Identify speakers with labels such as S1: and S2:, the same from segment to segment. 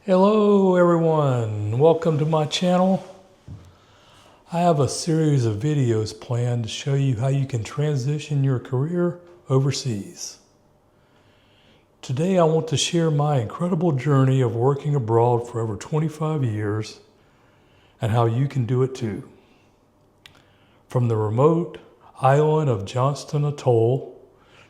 S1: Hello everyone, welcome to my channel. I have a series of videos planned to show you how you can transition your career overseas. Today I want to share my incredible journey of working abroad for over 25 years and how you can do it too. From the remote island of Johnston Atoll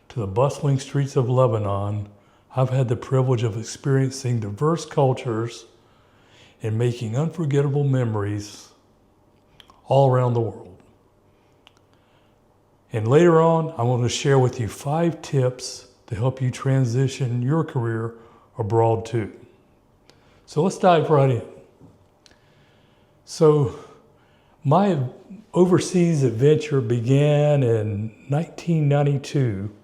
S1: to the bustling streets of Lebanon, I've had the privilege of experiencing diverse cultures and making unforgettable memories all around the world. And later on, I want to share with you 5 tips to help you transition your career abroad too. So let's dive right in. So my overseas adventure began in 1992.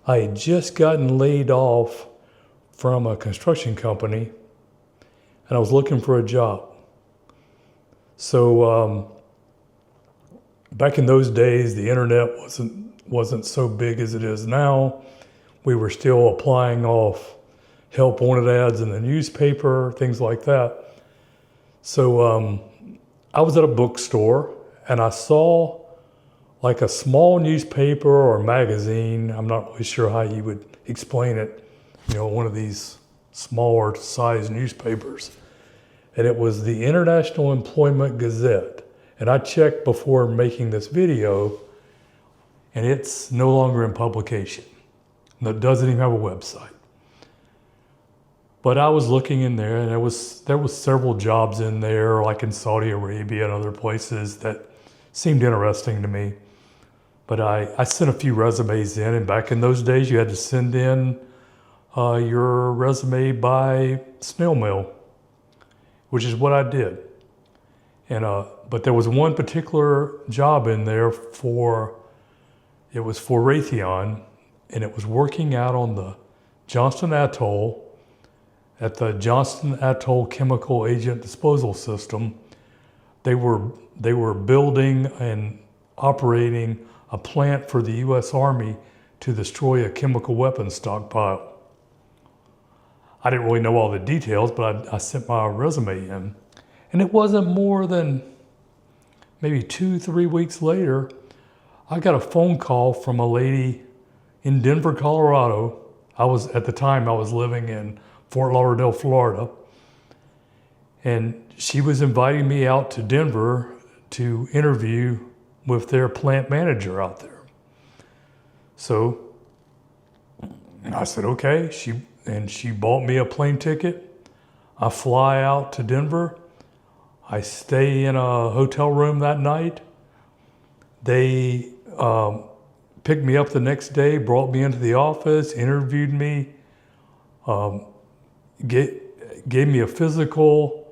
S1: I had just gotten laid off from a construction company and I was looking for a job. So back in those days, the internet wasn't so big as it is now. We were still applying off help wanted ads in the newspaper, things like that. So I was at a bookstore and I saw like a small newspaper or magazine. I'm not really sure how you would explain it, one of these smaller size newspapers. And it was the International Employment Gazette. And I checked before making this video, and it's no longer in publication. It doesn't even have a website. But I was looking in there, and there was several jobs in there, like in Saudi Arabia and other places that seemed interesting to me. But I sent a few resumes in, and back in those days, you had to send in your resume by snail mail, which is what I did. And but there was one particular job in there it was for Raytheon, and it was working out on the Johnston Atoll at the Johnston Atoll Chemical Agent Disposal System. They were building and operating a plant for the U.S. Army to destroy a chemical weapons stockpile. I didn't really know all the details, but I sent my resume in. And it wasn't more than maybe 2-3 weeks later, I got a phone call from a lady in Denver, Colorado. At the time I was living in Fort Lauderdale, Florida. And she was inviting me out to Denver to interview with their plant manager out there. So I said, okay. She bought me a plane ticket. I fly out to Denver. I stay in a hotel room that night. They picked me up the next day, brought me into the office, interviewed me, gave me a physical,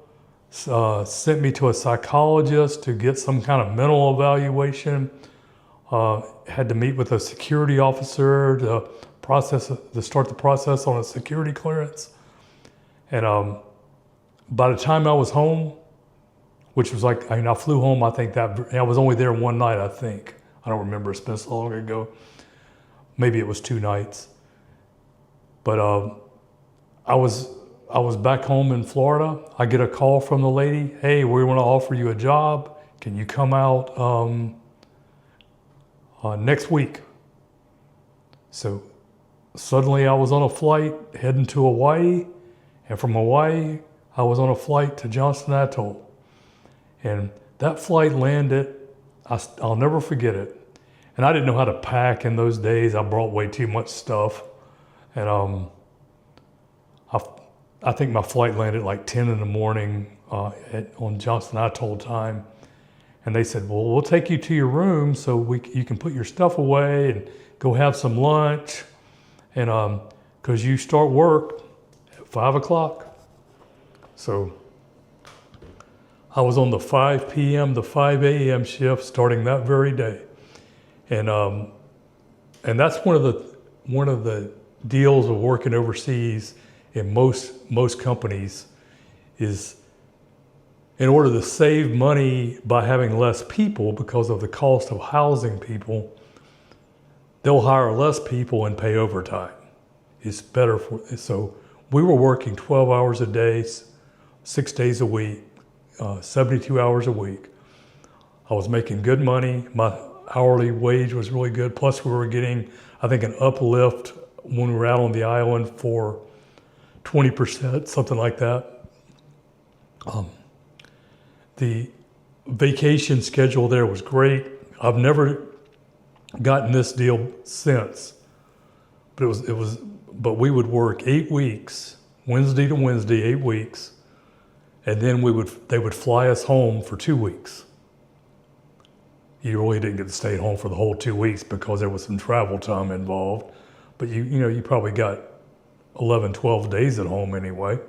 S1: sent me to a psychologist to get some kind of mental evaluation. Had to meet with a security officer to start the process on a security clearance. And by the time I was home, which was I flew home, I think I was only there one night, I think. I don't remember, it's been so long ago. Maybe it was 2 nights. But I was back home in Florida. I get a call from the lady, hey, we want to offer you a job. Can you come out next week? So suddenly I was on a flight heading to Hawaii, and from Hawaii, I was on a flight to Johnston Atoll. And that flight landed, I'll never forget it. And I didn't know how to pack in those days. I brought way too much stuff. And I think my flight landed like 10 in the morning on Johnston Atoll time. And they said, well, we'll take you to your room so you can put your stuff away and go have some lunch. And because you start work at 5 o'clock. So I was on the 5 p.m. to 5 a.m. shift starting that very day. And that's one of the deals of working overseas in most companies is in order to save money by having less people because of the cost of housing people, they'll hire less people and pay overtime. It's better so we were working 12 hours a day, 6 days a week, 72 hours a week. I was making good money. My hourly wage was really good. Plus we were getting, I think, an uplift when we were out on the island for 20%, something like that. The vacation schedule there was great. I've never gotten this deal since, but but we would work 8 weeks, Wednesday to Wednesday, 8 weeks, and then they would fly us home for 2 weeks. You really didn't get to stay at home for the whole 2 weeks because there was some travel time involved, but you probably got 11, 12 days at home anyway.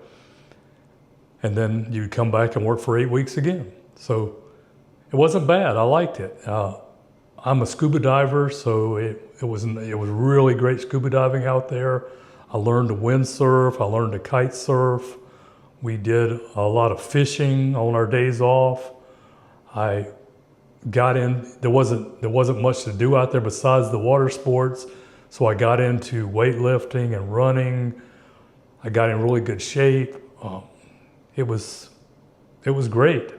S1: And then you'd come back and work for 8 weeks again. So it wasn't bad. I liked it. I'm a scuba diver, so it was really great scuba diving out there. I learned to windsurf. I learned to kite surf. We did a lot of fishing on our days off. I got in. There wasn't much to do out there besides the water sports, so I got into weightlifting and running. I got in really good shape. It was great,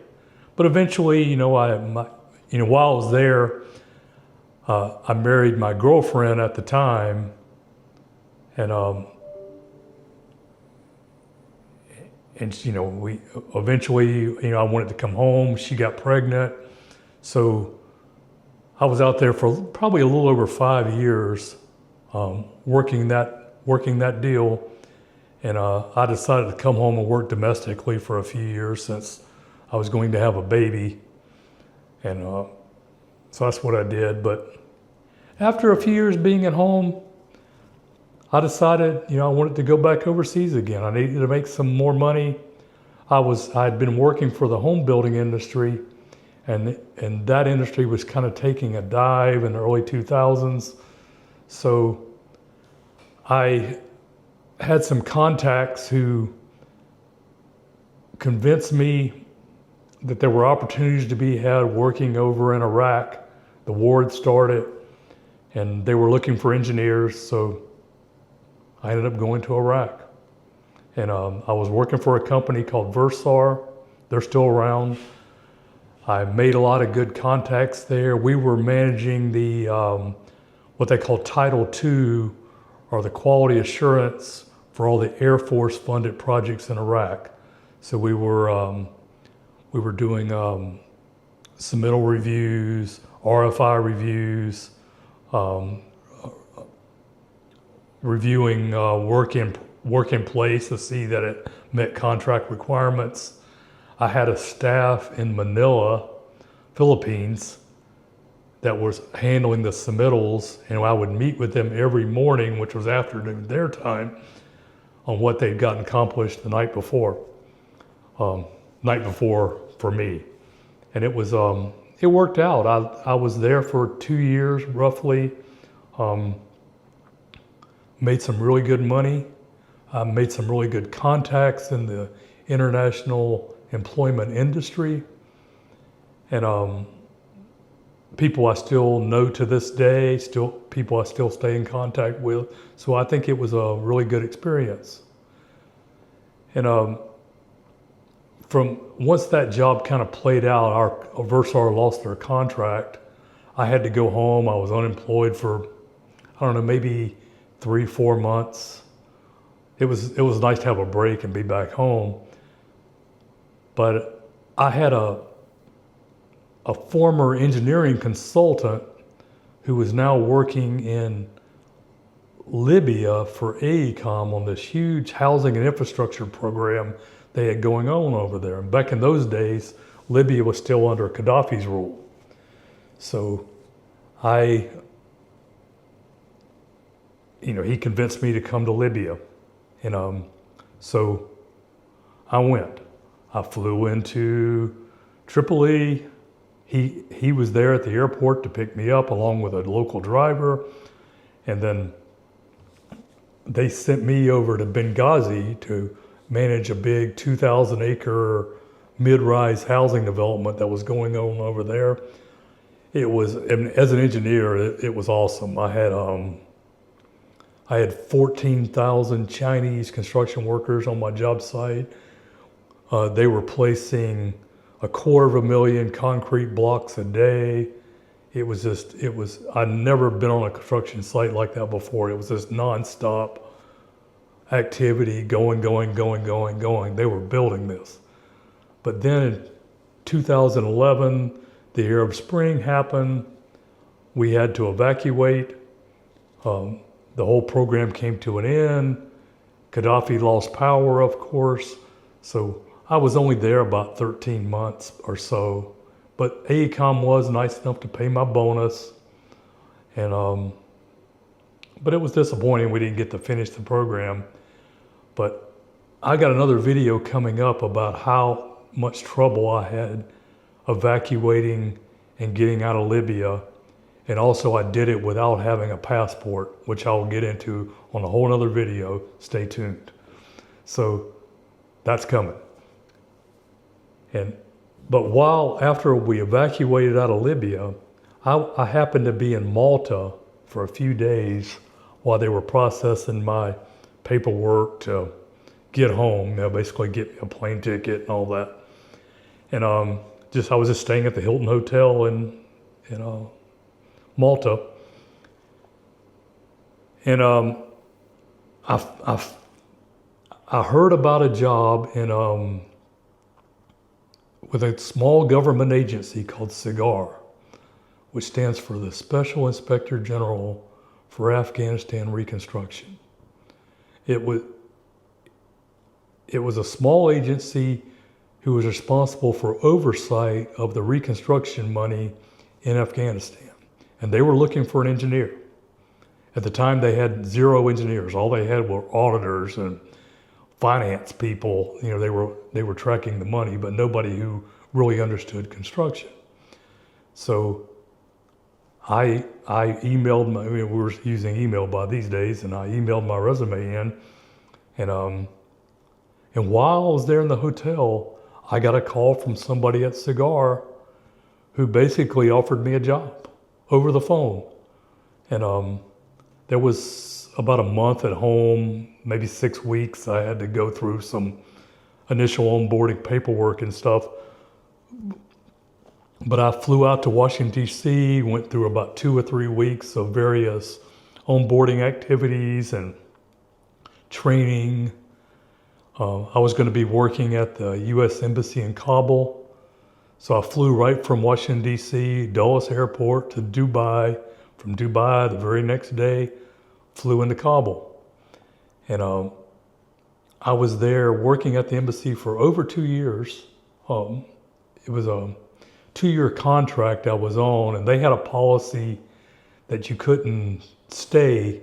S1: but eventually, while I was there, I married my girlfriend at the time, and we eventually, I wanted to come home. She got pregnant, so I was out there for probably a little over 5 years, working that deal. And I decided to come home and work domestically for a few years since I was going to have a baby. And so that's what I did. But after a few years being at home, I decided, I wanted to go back overseas again. I needed to make some more money. I had been working for the home building industry, and that industry was kind of taking a dive in the early 2000s. So I had some contacts who convinced me that there were opportunities to be had working over in Iraq. The war had started, and they were looking for engineers, so I ended up going to Iraq. And I was working for a company called Versar. They're still around. I made a lot of good contacts there. We were managing the what they call Title II, or the quality assurance for all the Air Force funded projects in Iraq. So we were doing submittal reviews, RFI reviews, reviewing work in place to see that it met contract requirements. I had a staff in Manila, Philippines, that was handling the submittals, and I would meet with them every morning, which was afternoon their time, on what they'd gotten accomplished the night before for me. And it worked out. I was there for 2 years roughly, made some really good money, made some really good contacts in the international employment industry, and people I still know to this day, people I still stay in contact with. So I think it was a really good experience. And from once that job kind of played out, our Versar lost their contract. I had to go home. I was unemployed for, I don't know, maybe 3-4 months. It was nice to have a break and be back home. But I had a former engineering consultant who was now working in Libya for AECOM on this huge housing and infrastructure program they had going on over there. And back in those days, Libya was still under Gaddafi's rule. So he convinced me to come to Libya. And so I went. I flew into Tripoli. He was there at the airport to pick me up along with a local driver. And then they sent me over to Benghazi to manage a big 2,000 acre mid-rise housing development that was going on over there. It was, as an engineer, it was awesome. I had I had 14,000 Chinese construction workers on my job site. They were placing 250,000 concrete blocks a day. I'd never been on a construction site like that before. It was just nonstop activity, going. They were building this. But then in 2011, the Arab Spring happened. We had to evacuate. The whole program came to an end. Gaddafi lost power, of course. So I was only there about 13 months or so. But AECOM was nice enough to pay my bonus. And but it was disappointing we didn't get to finish the program. But I got another video coming up about how much trouble I had evacuating and getting out of Libya. And also I did it without having a passport, which I'll get into on a whole other video. Stay tuned. So that's coming. But after we evacuated out of Libya, I happened to be in Malta for a few days while they were processing my paperwork to get home, basically get me a plane ticket and all that. And I was just staying at the Hilton Hotel in Malta. And I heard about a job with a small government agency called SIGAR, which stands for the Special Inspector General for Afghanistan Reconstruction. It was a small agency who was responsible for oversight of the reconstruction money in Afghanistan. And they were looking for an engineer. At the time, they had 0 engineers. All they had were auditors and finance people. They were tracking the money, but nobody who really understood construction. So I emailed we were using email by these days, and I emailed my resume in, and while I was there in the hotel, I got a call from somebody at SIGAR who basically offered me a job over the phone. And there was about a month at home, maybe 6 weeks. I had to go through some initial onboarding paperwork and stuff. But I flew out to Washington, D.C., went through about 2 or 3 weeks of various onboarding activities and training. I was going to be working at the U.S. Embassy in Kabul. So I flew right from Washington, D.C., Dulles Airport to Dubai. From Dubai, the very next day, flew into Kabul. And I was there working at the embassy for over 2 years. It was a 2-year contract I was on, and they had a policy that you couldn't stay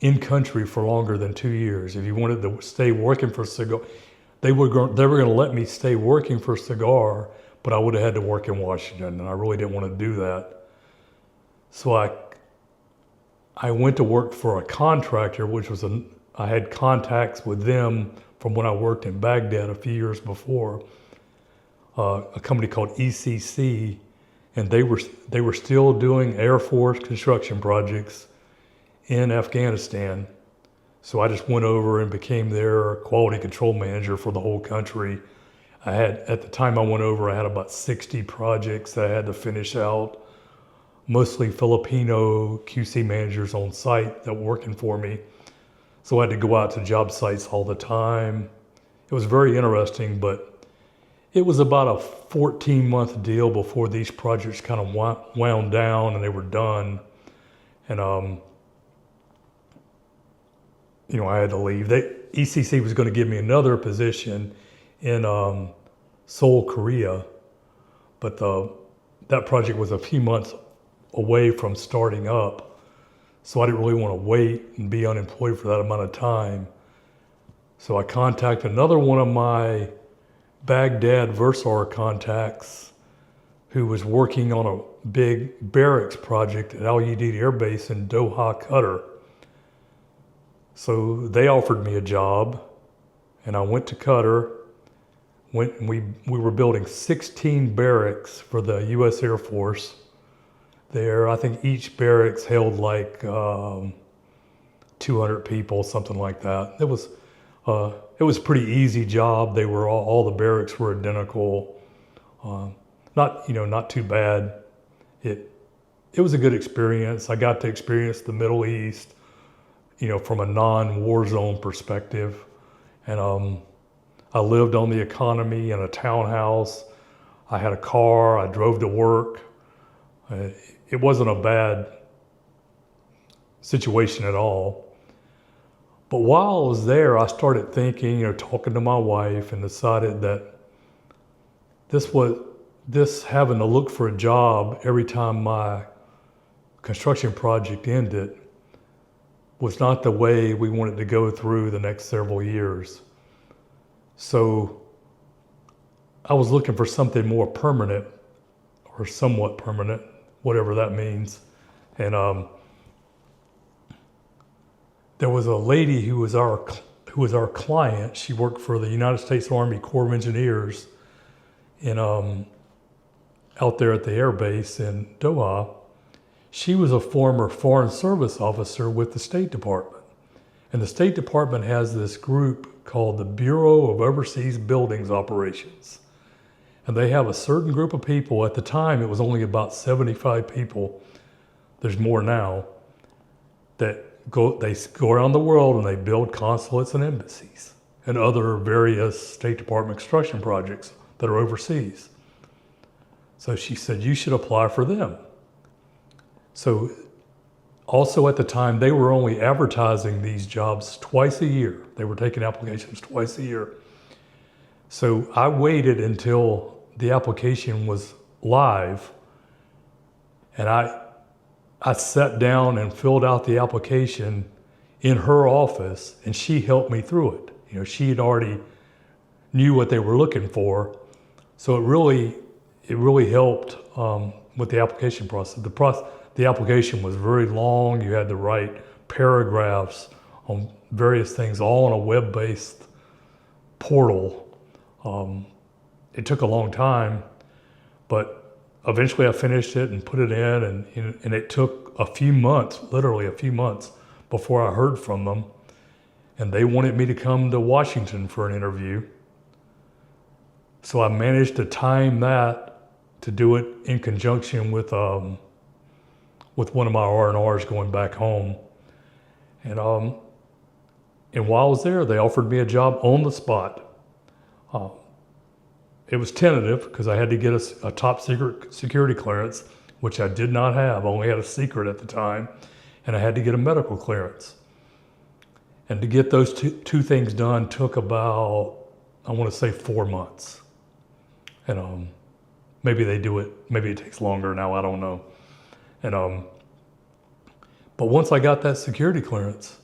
S1: in country for longer than 2 years. If you wanted to stay working for SIGAR, they were going to let me stay working for SIGAR, but I would have had to work in Washington, and I really didn't want to do that. So I went to work for a contractor, I had contacts with them from when I worked in Baghdad a few years before, a company called ECC, and they were still doing Air Force construction projects in Afghanistan. So I just went over and became their quality control manager for the whole country. At the time I went over, I had about 60 projects that I had to finish out, mostly Filipino QC managers on site that were working for me. So I had to go out to job sites all the time. It was very interesting, but it was about a 14-month deal before these projects kind of wound down and they were done. And I had to leave. ECC was going to give me another position in Seoul, Korea, but that project was a few months away from starting up, so I didn't really want to wait and be unemployed for that amount of time. So I contacted another one of my Baghdad Versar contacts who was working on a big barracks project at Al Udeid Air Base in Doha, Qatar. So they offered me a job, and I went to Qatar. We were building 16 barracks for the U.S. Air Force there. I think each barracks held like 200 people, something like that. It was a pretty easy job. They were all the barracks were identical. Not too bad. It was a good experience. I got to experience the Middle East, from a non-war zone perspective. And I lived on the economy in a townhouse. I had a car. I drove to work. It wasn't a bad situation at all. But while I was there, I started thinking, talking to my wife, and decided that this having to look for a job every time my construction project ended was not the way we wanted to go through the next several years. So I was looking for something more permanent, or somewhat permanent, whatever that means. And there was a lady who was our client. She worked for the United States Army Corps of Engineers out there at the air base in Doha. She was a former Foreign Service officer with the State Department. And the State Department has this group called the Bureau of Overseas Buildings Operations. And they have a certain group of people. At the time, it was only about 75 people. There's more now. They go around the world and they build consulates and embassies and other various State Department construction projects that are overseas. So she said, you should apply for them. So also at the time, they were only advertising these jobs twice a year. They were taking applications twice a year. So I waited until the application was live, and I sat down and filled out the application in her office, and she helped me through it. She had already knew what they were looking for. So it really helped with the application process. The application was very long. You had to write paragraphs on various things, all on a web-based portal. It took a long time, but eventually I finished it and put it in, and it took a few months, literally a few months, before I heard from them. And they wanted me to come to Washington for an interview. So I managed to time that to do it in conjunction with one of my R&Rs going back home. And while I was there, they offered me a job on the spot. It was tentative because I had to get a top secret security clearance, which I did not have. I only had a secret at the time, and I had to get a medical clearance. And to get those two things done took about, I want to say, 4 months. And maybe it takes longer now, I don't know. And but once I got that security clearance,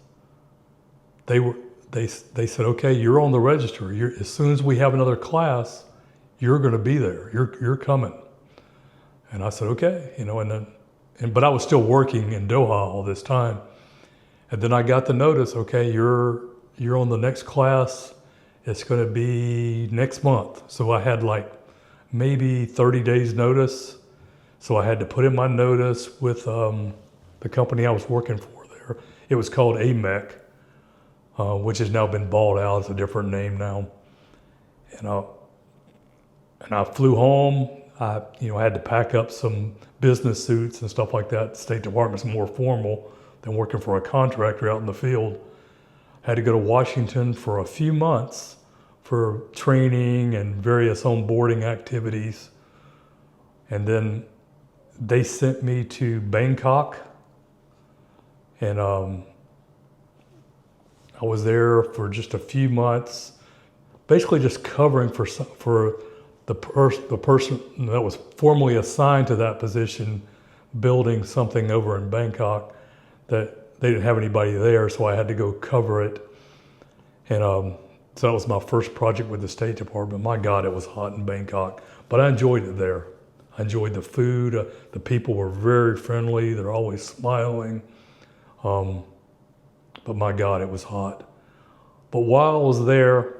S1: they said, okay, you're on the register. As soon as we have another class, you're going to be there. You're coming. And I said, okay, but I was still working in Doha all this time. And then I got the notice, okay, you're on the next class. It's going to be next month. So I had maybe 30 days notice. So I had to put in my notice with the company I was working for there. It was called embark, which has now been bought out. It's a different name now. And I flew home. I had to pack up some business suits and stuff like that. The State Department's more formal than working for a contractor out in the field. I had to go to Washington for a few months for training and various onboarding activities. And then they sent me to Bangkok. And I was there for just a few months, basically just covering for the person that was formally assigned to that position, building something over in Bangkok that they didn't have anybody there, so I had to go cover it. And so that was my first project with the State Department. My God, it was hot in Bangkok, but I enjoyed it there. I enjoyed the food. The people were very friendly. They're always smiling. But my God, it was hot. But while I was there,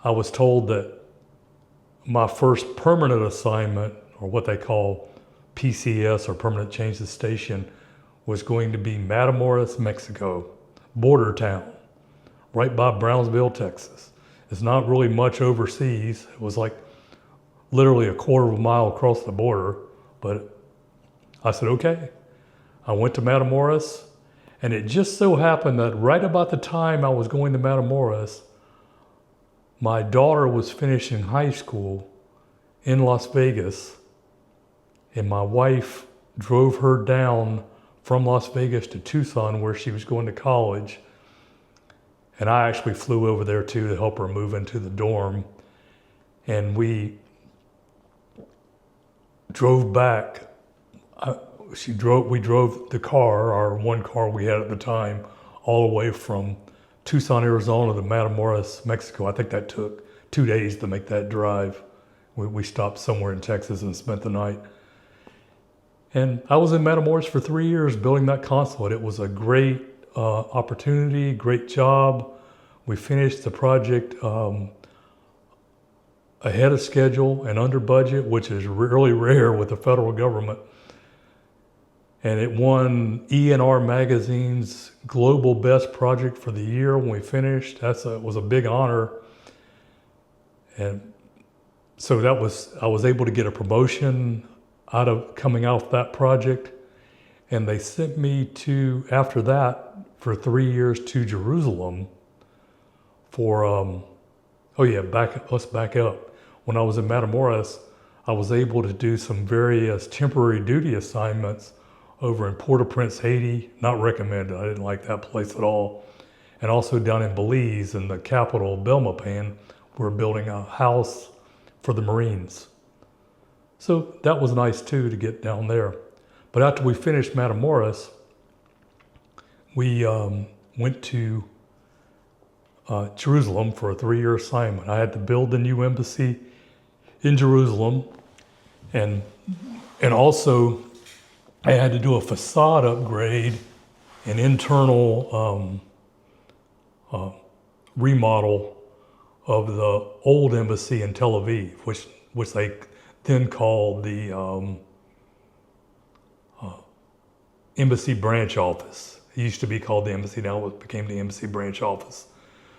S1: I was told that my first permanent assignment, or what they call PCS, or permanent change of station, was going to be Matamoros, Mexico, border town, right by Brownsville, Texas. It's not really much overseas. It was like literally a quarter of a mile across the border, but I said, okay. I went to Matamoros, and it just so happened that right about the time I was going to Matamoros, my daughter was finishing high school in Las Vegas, and my wife drove her down from Las Vegas to Tucson where she was going to college. And I actually flew over there too to help her move into the dorm. And we drove back. We drove the car, our one car we had at the time, all the way from Tucson, Arizona to Matamoros, Mexico. I think that took 2 days to make that drive. We stopped somewhere in Texas and spent the night. And I was in Matamoros for 3 years building that consulate. It was a great opportunity, great job. We finished the project ahead of schedule and under budget, which is really rare with the federal government. And it won E&R Magazine's Global Best Project for the year when we finished. It was a big honor. And so I was able to get a promotion coming out that project. And they sent me after that, for 3 years to Jerusalem for, let's back up. When I was in Matamoros, I was able to do some various temporary duty assignments over in Port-au-Prince, Haiti. Not recommended, I didn't like that place at all. And also down in Belize, in the capital, Belmopan, we're building a house for the Marines. So that was nice too, to get down there. But after we finished Matamoros, we went to Jerusalem for a 3-year assignment. I had to build the new embassy in Jerusalem, and also I had to do a facade upgrade, an internal remodel of the old embassy in Tel Aviv, which they then called the embassy branch office. It used to be called the embassy, now it became the embassy branch office.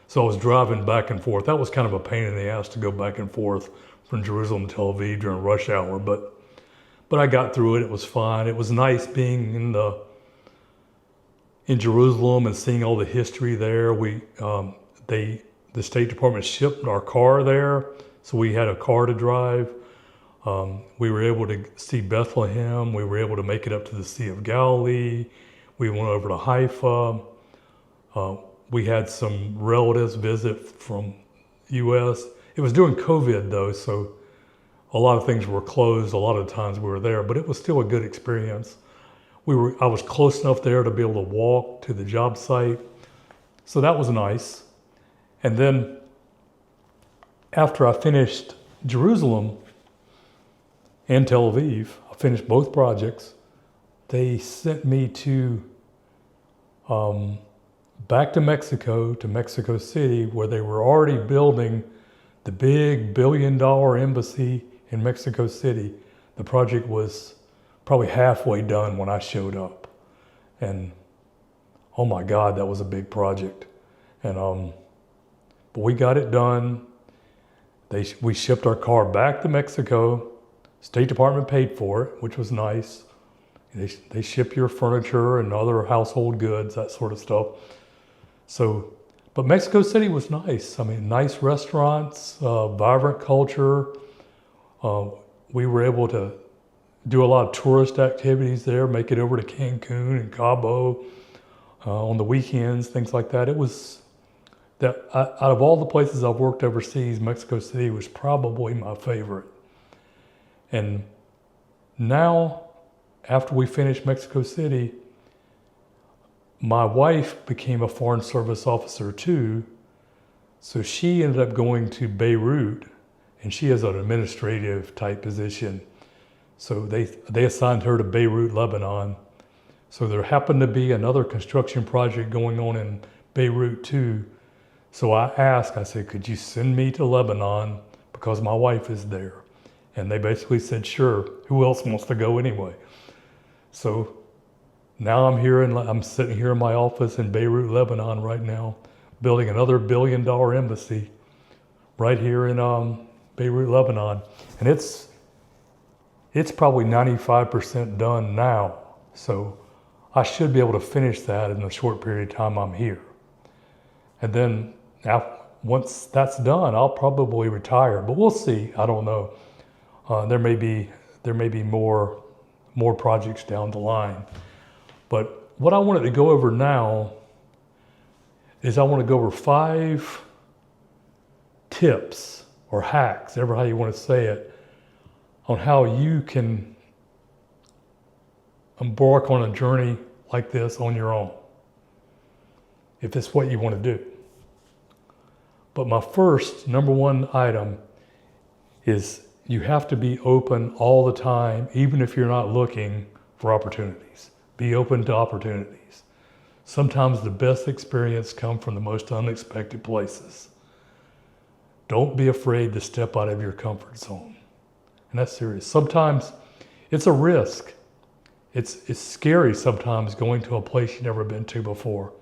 S1: So I was driving back and forth. That was kind of a pain in the ass to go back and forth from Jerusalem to Tel Aviv during rush hour, but I got through it. It was fine. It was nice being in Jerusalem and seeing all the history there. The State Department shipped our car there, so we had a car to drive. We were able to see Bethlehem. We were able to make it up to the Sea of Galilee. We went over to Haifa. We had some relatives visit from U.S. It was during COVID though, so a lot of things were closed. A lot of the times we were there, but it was still a good experience. I was close enough there to be able to walk to the job site. So that was nice. And then after I finished Jerusalem and Tel Aviv, I finished both projects, they sent me back to Mexico City, where they were already building the big $1 billion embassy in Mexico City. The project was probably halfway done when I showed up. And oh my God, that was a big project. And but we got it done. We shipped our car back to Mexico. State Department paid for it, which was nice. They ship your furniture and other household goods, that sort of stuff. So, but Mexico City was nice. I mean, nice restaurants, vibrant culture. We were able to do a lot of tourist activities there, make it over to Cancun and Cabo on the weekends, things like that. It was out of all the places I've worked overseas, Mexico City was probably my favorite. And now, after we finished Mexico City, my wife became a Foreign Service officer too. So she ended up going to Beirut, and she has an administrative type position. So they assigned her to Beirut, Lebanon. So there happened to be another construction project going on in Beirut too. So I said, could you send me to Lebanon because my wife is there? And they basically said, sure, who else wants to go anyway? So Now I'm sitting here in my office in Beirut, Lebanon right now, building another $1 billion embassy right here in Beirut, Lebanon. And it's probably 95% done now. So I should be able to finish that in the short period of time I'm here. And then once that's done, I'll probably retire, but we'll see. I don't know. There may be more projects down the line. But what I wanted to go over now is I want to go over 5 tips or hacks, ever how you want to say it, on how you can embark on a journey like this on your own, if it's what you want to do. But my first, number one item is you have to be open all the time, even if you're not looking for opportunities. Be open to opportunities. Sometimes the best experience comes from the most unexpected places. Don't be afraid to step out of your comfort zone. And that's serious. Sometimes it's a risk. It's scary sometimes going to a place you've never been to before.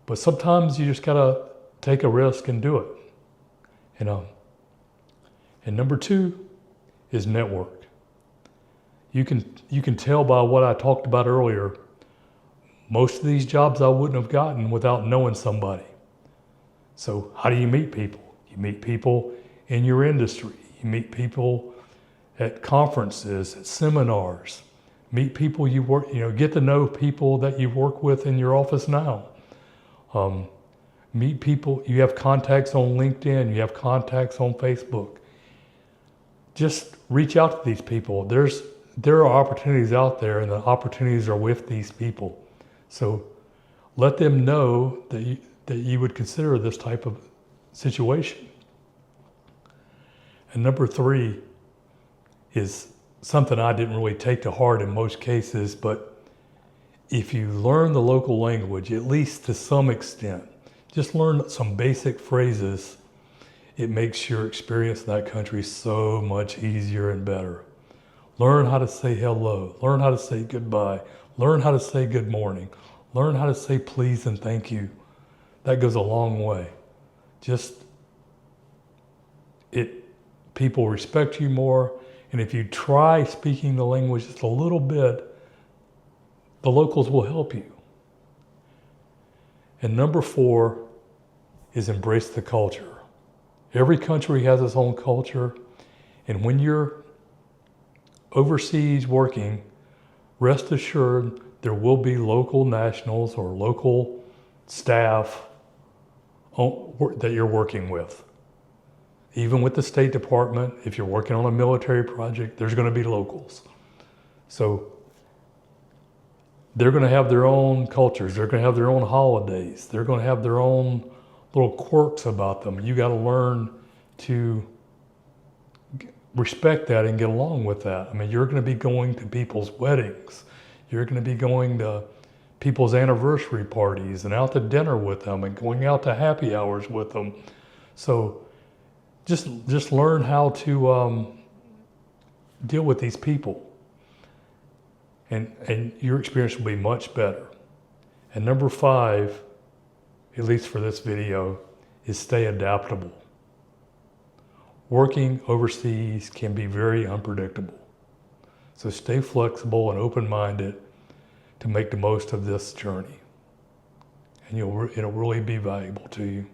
S1: But sometimes you just gotta take a risk and do it. And number 2 is network. You can tell by what I talked about earlier, most of these jobs I wouldn't have gotten without knowing somebody. So how do you meet people? You meet people in your industry. You meet people at conferences, at seminars. Meet people you work, get to know people that you work with in your office now. Meet people, you have contacts on LinkedIn, you have contacts on Facebook. Just reach out to these people. There are opportunities out there, and the opportunities are with these people. So let them know that you would consider this type of situation. And number 3 is something I didn't really take to heart in most cases, but if you learn the local language, at least to some extent, just learn some basic phrases, it makes your experience in that country so much easier and better. Learn how to say hello, learn how to say goodbye, learn how to say good morning, learn how to say please and thank you. That goes a long way. People respect you more, and if you try speaking the language just a little bit, the locals will help you. And number 4 is embrace the culture. Every country has its own culture, and when you're overseas working, rest assured there will be local nationals or local staff that you're working with. Even with the State Department, if you're working on a military project, there's going to be locals. So they're going to have their own cultures. They're going to have their own holidays. They're going to have their own little quirks about them. You got to learn to respect that and get along with that. I mean, you're going to be going to people's weddings. You're going to be going to people's anniversary parties and out to dinner with them and going out to happy hours with them. So just learn how to deal with these people, and your experience will be much better. And number 5, at least for this video, is stay adaptable. Working overseas can be very unpredictable. So stay flexible and open-minded to make the most of this journey. And it'll really be valuable to you.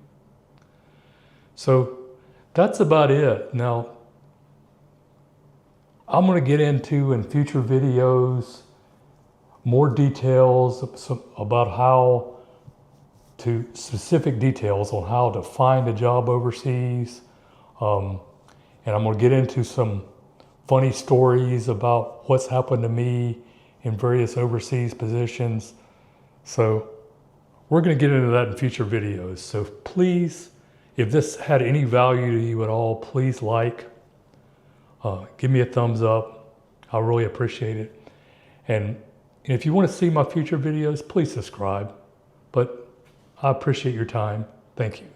S1: So that's about it. Now, I'm going to get into in future videos more details about specific details on how to find a job overseas. And I'm going to get into some funny stories about what's happened to me in various overseas positions. So we're going to get into that in future videos. So please, if this had any value to you at all, please give me a thumbs up. I really appreciate it. And if you want to see my future videos, please subscribe. But I appreciate your time. Thank you.